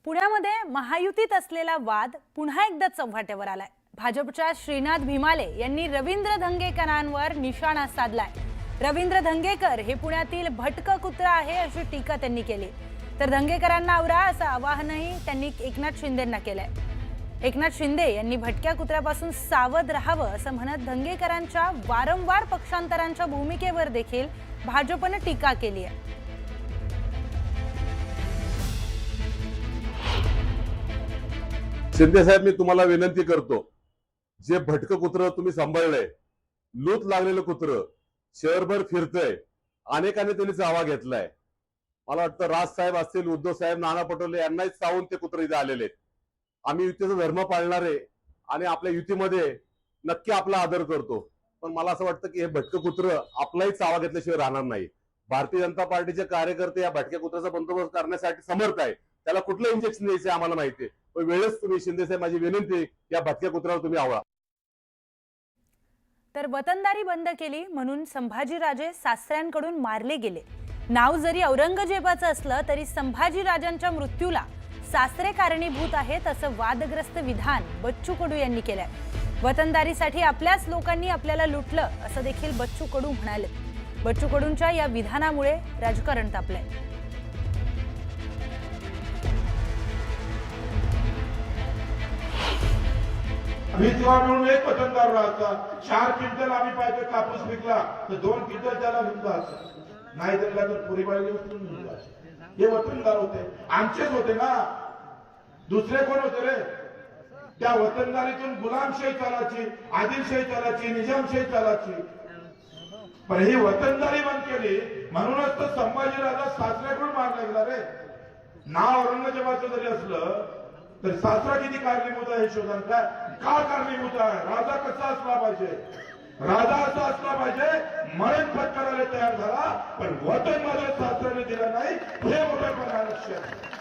पुण्यामध्ये महायुतीत असलेला वाद पुन्हा एकदा चव्हाट्यावर आलाय। भाजपच्या श्रीनाथ भीमाले यांनी रवींद्र धंगेकरांवर निशाणा साधलाय। रवींद्र धंगेकर हे पुण्यातील भटकं कुत्रा आहे अशी टीका त्यांनी केली। तर धंगेकरांना आवरा असं आवाहनही त्यांनी एकनाथ शिंदेंना केलंय। एकनाथ शिंदे यांनी भटक्या कुत्र्यापासून सावध राहावं असं म्हणत धंगेकरांच्या वारंवार पक्षांतरांच्या भूमिकेवर देखील भाजपने टीका केली आहे। शिंदे साहेब, मी तुम्हाला विनंती करतो, जे भटकं कुत्र तुम्ही सांभाळलंय, लूत लागलेलं कुत्र शहरभर फिरतंय, अनेकांनी त्यांनी चावा घेतलाय। मला वाटतं राज साहेब असतील, उद्धव साहेब, नाना पटोले यांनाही चावून ते कुत्र इथे आलेले आहेत। आम्ही युतीचा धर्म पाळणारे आणि आपल्या युतीमध्ये नक्की आपला आदर करतो, पण मला असं वाटतं की हे भटकं कुत्र आपलाही चावा घेतल्याशिवाय राहणार नाही। भारतीय जनता पार्टीचे कार्यकर्ते या भटक्या कुत्र्याचा बंदोबस्त करण्यासाठी समर्थ आहे। त्याला कुठलं इंजेक्शन द्यायचं आम्हाला माहिती आहे, पण वेळेस तुम्ही शिंदे साहेब, माझी विनंती, या भटक्या कुत्र्यावर तुम्ही आवळा। तर वतनदारी बंद केली म्हणून संभाजीराजे सासऱ्यांकडून मारले गेले। नाव जरी औरंगजेबाचं असलं तरी संभाजीराजांच्या मृत्यूला सासरे कारणीभूत आहेत असं वादग्रस्त विधान बच्चू कडू यांनी केलंय। वतनदारीसाठी आपल्याच लोकांनी आपल्याला लुटलं असं देखील बच्चू कडू म्हणाले। बच्चू कडूंच्या या विधानामुळे राजकारण तापलंय। वीज मिळून एक वतनदार राहायचा, 4 क्विंटल आम्ही पाहिजे कापूस विकला तर 2 क्विंटल त्याला विकला, नाही दिला तर पुरी बाळली उचलून विकला। हे वतनदार होते, आमचेच होते ना, दुसरे कोण होते रे? त्या वतनदारीतून गुलामशाही चालायची, आदिलशाही चालायची, निजामशाही चालायची, पण ही वतनदारी बंद केली म्हणूनच तर संभाजीराजा सासऱ्याकडून मारला गेला रे। नाव औरंगजेबाचं जरी असलं तर सासरा किती कारणीभूत आहे शोधन काय का कारणीभूत आहे? राजा कसा असला पाहिजे? राजा असा असला पाहिजे मरण पत्करायला तयार झाला, पण वतन माझ्या सासऱ्याने दिलं नाही, हे मोठेपणा लक्षात।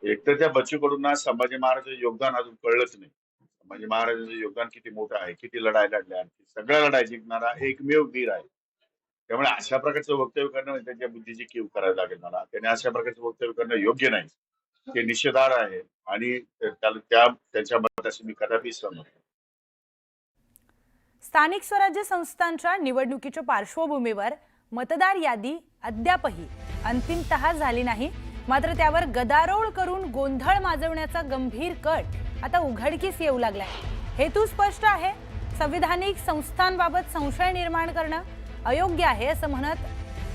एक तर त्या बच्चू कडूंना संभाजी महाराजांचं योगदान अजून कळलंच नाही। संभाजी महाराजांचं योगदान किती मोठं आहे, किती लढाई लढल्या, सगळ्या लढाई जिंकणारा एकमेव वीर आहे। त्यामुळे अशा प्रकारचं वक्तव्य करणं म्हणजे त्यांच्या बुद्धीची कीव करायला लागेल मला। त्याने अशा प्रकारचं वक्तव्य करणं योग्य नाही, ते निषेधार्ह आहे आणि त्यांच्या मताशी मी कदापि सहमत नाही। स्थानिक स्वराज्य संस्थांच्या निवडणुकीच्या पार्श्वभूमीवर मतदार यादी अद्यापही अंतिमतः झाली नाही, मात्र त्यावर गदारोळ करून गोंधळ माजवण्याचा गंभीर कट आता उघडकीस येऊ लागलाय। हेतू स्पष्ट आहे, संविधानिक संस्थांबाबत संशय निर्माण करणं अयोग्य आहे असं म्हणत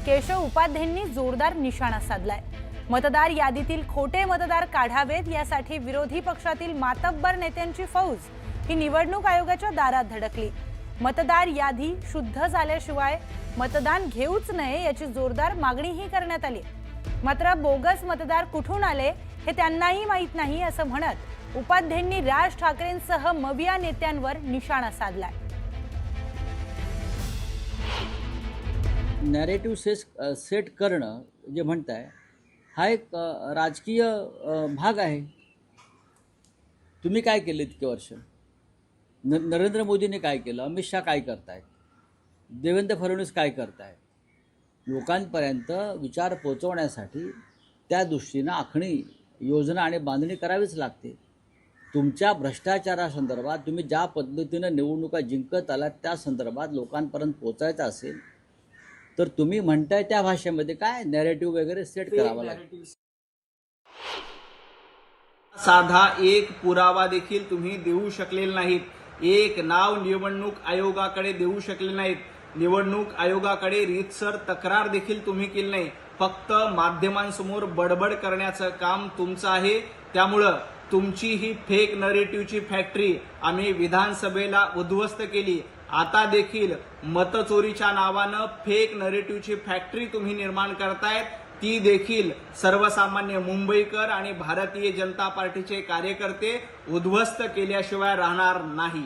केशव उपाध्यायांनी जोरदार निशाणा साधलाय। मतदार यादीतील खोटे मतदार काढावेत यासाठी विरोधी पक्षातील मातब्बर नेत्यांची फौज ही निवडणूक आयोगाच्या दारात धडकली। मतदार यादी शुद्ध झाल्याशिवाय मतदान घेऊच नये याची जोरदार मागणीही करण्यात आली। मात्र बोगस मतदार कुठून आले हे त्यांनाही माहीत नाही असं म्हणत उपाध्यायांनी राज ठाकरेंसह मविया नेत्यांवर निशाणा साधलाय। नॅरेटिव्ह सेट करणं जे म्हणताय हा एक राजकीय भाग आहे। तुम्ही काय केले इतके वर्ष? नरेंद्र मोदीने काय केलं? अमित शाह काय करतायत? देवेंद्र फडणवीस काय करतायत? लोकांपर्यंत विचार पोहोचवण्यासाठी त्या दृष्टीनं आखणी, योजना आणि बांधणी करावीच लागते। तुमच्या भ्रष्टाचारासंदर्भात तुम्ही ज्या पद्धतीनं निवडणुका जिंकत आलात त्या संदर्भात लोकांपर्यंत पोहोचायचं असेल तर तुम्ही म्हणताय त्या भाषेमध्ये काय नॅरेटिव्ह वगैरे सेट करावं लागेल। साधा एक पुरावा देखील तुम्ही देऊ शकलेला नाहीत। एक नाव निवडणूक आयोगाकडे देऊ शकले नाहीत। निवडणूक आयोगाकडे रीतसर तक्रार देखील तुम्ही केली नाही। फक्त माध्यमांसमोर बडबड करण्याचं काम तुमचं आहे। त्यामुळं तुमची ही फेक नरेटिव्हची फॅक्टरी आम्ही विधानसभेला उद्ध्वस्त केली। आता देखील मतचोरीच्या नावानं फेक नरेटिव्हची फॅक्टरी तुम्ही निर्माण करतायत, ती देखील सर्वसामान्य मुंबईकर आणि भारतीय जनता पार्टीचे कार्यकर्ते उद्ध्वस्त केल्याशिवाय राहणार नाही।